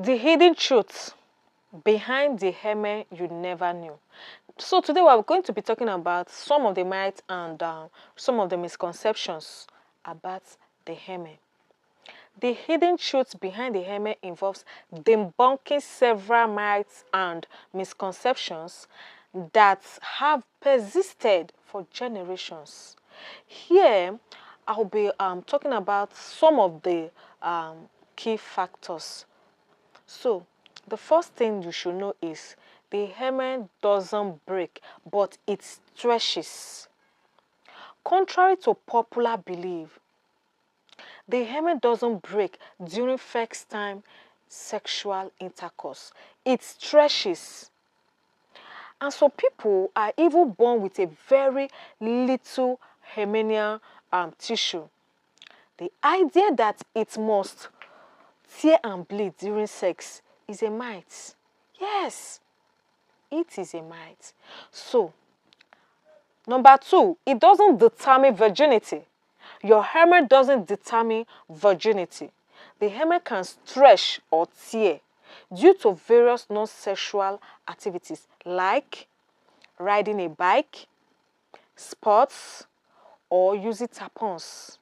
The hidden truth behind the Hymen you never knew. So today we are going to be talking about some of the myths and some of the misconceptions about the Hymen. The hidden truth behind the Hymen involves debunking several myths and misconceptions that have persisted for generations. Here, I'll be talking about some of the key factors. So, the first thing you should know is the Hymen doesn't break, but it stretches. Contrary to popular belief, the Hymen doesn't break during first time sexual intercourse. It stretches. And some people are even born with a very little Hymenian tissue. The idea that it must tear and bleed during sex is a myth. Yes, it is a myth. So, number two, it doesn't determine virginity. Your Hymen doesn't determine virginity. The Hymen can stretch or tear due to various non-sexual activities like riding a bike, sports, or using tampons.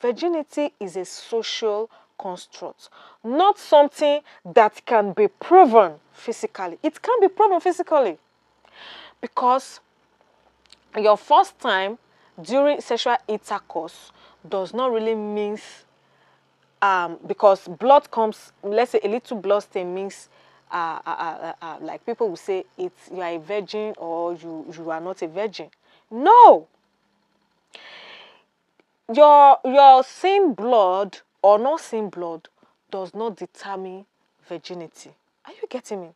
Virginity is a social construct, not something that can be proven physically. It can be proven physically because your first time during sexual intercourse does not really mean because blood comes, let's say a little blood stain means like people will say it's you are a virgin or you are not a virgin. No, your seeing blood or not seeing blood does not determine virginity. Are you getting me?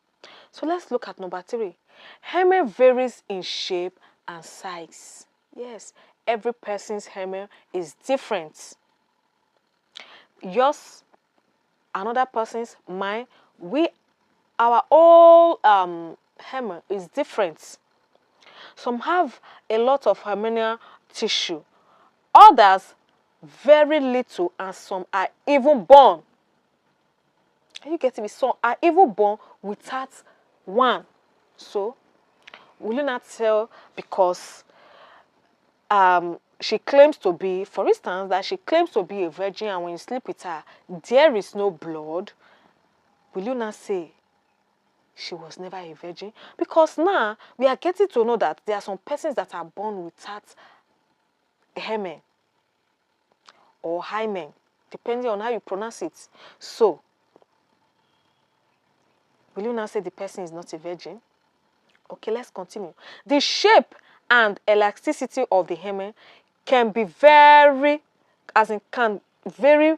So let's look at number three. Hymen varies in shape and size. Yes, every person's hymen is different. Yours, another person's, mine, our all hymen is different. Some have a lot of Hymenian tissue, others very little, and some are even born. Are you getting me? Some are even born without one. So, will you not tell because she claims to be, for instance, that she claims to be a virgin, and when you sleep with her, there is no blood? Will you not say she was never a virgin? Because now we are getting to know that there are some persons that are born without Hymen or Hymen, depending on how you pronounce it. So, will you now say the person is not a virgin? Okay, let's continue. The shape and elasticity of the Hymen can be can vary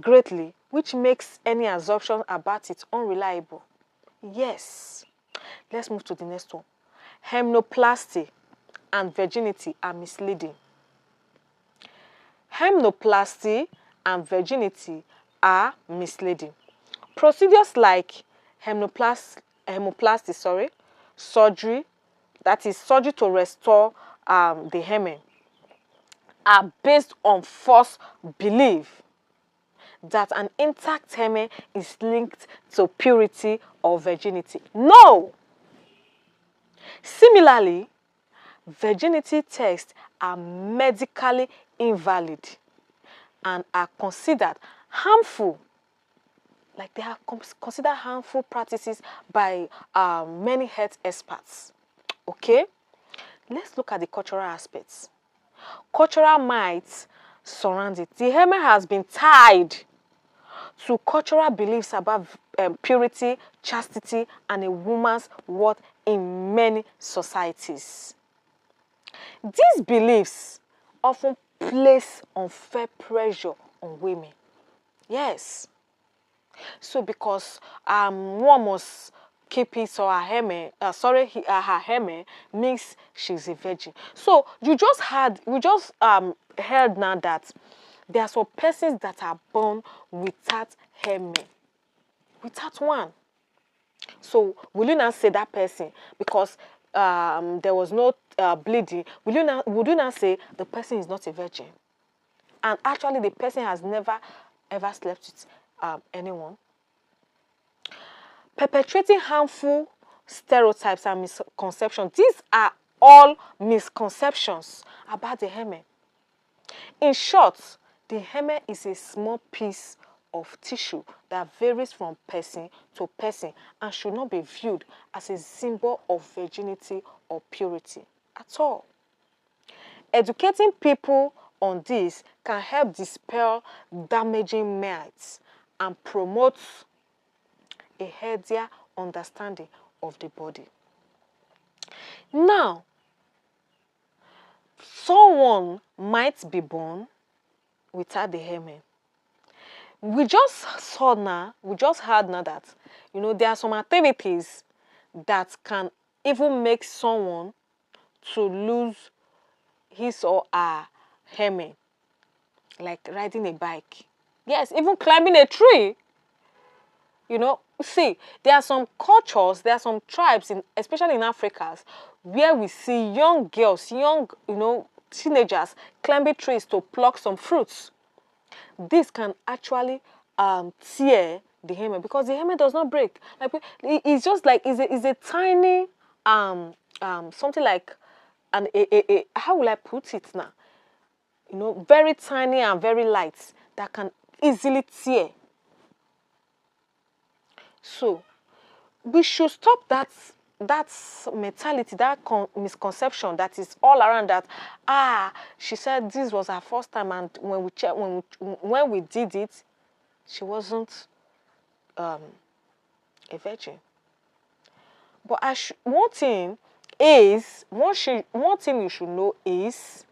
greatly, which makes any assumption about it unreliable. Yes. Let's move to the next one. Hymenoplasty and virginity are misleading. Hymenoplasty and virginity are misleading. Procedures like hymenoplasty, surgery, that is surgery to restore the hymen, are based on false belief that an intact hymen is linked to purity or virginity. No! Similarly, virginity tests are medically invalid and are considered harmful. Like they are considered harmful practices by many health experts. Okay? Let's look at the cultural aspects. Cultural myths surround it. The hymen has been tied to cultural beliefs about purity, chastity, and a woman's worth in many societies. These beliefs often place unfair pressure on women. Yes. So because one must keep it or her hymen, her hymen means she's a virgin. So we just heard now that there are some persons that are born without hymen, without one. So will you not say that person because there was no bleeding? Would you not say the person is not a virgin? And actually, the person has never ever slept with anyone. perpetrating harmful stereotypes and misconceptions. These are all misconceptions about the hymen. In short, the hymen is a small piece of tissue that varies from person to person and should not be viewed as a symbol of virginity or purity at all. Educating people on this can help dispel damaging myths and promote a healthier understanding of the body. Now, someone might be born without the hymen. We just heard now that, there are some activities that can even make someone to lose his or her hymen, like riding a bike. Yes, even climbing a tree. See, there are some cultures, there are some tribes, especially in Africa, where we see young girls, teenagers climbing trees to pluck some fruits. This can actually tear the hymen because the hymen does not break. Like, it's just like it's a tiny something like how will I put it now? Very tiny and very light that can easily tear. So we should stop that mentality, that misconception that is all around, that she said this was her first time, and when we did it, she wasn't a virgin. But one thing you should know is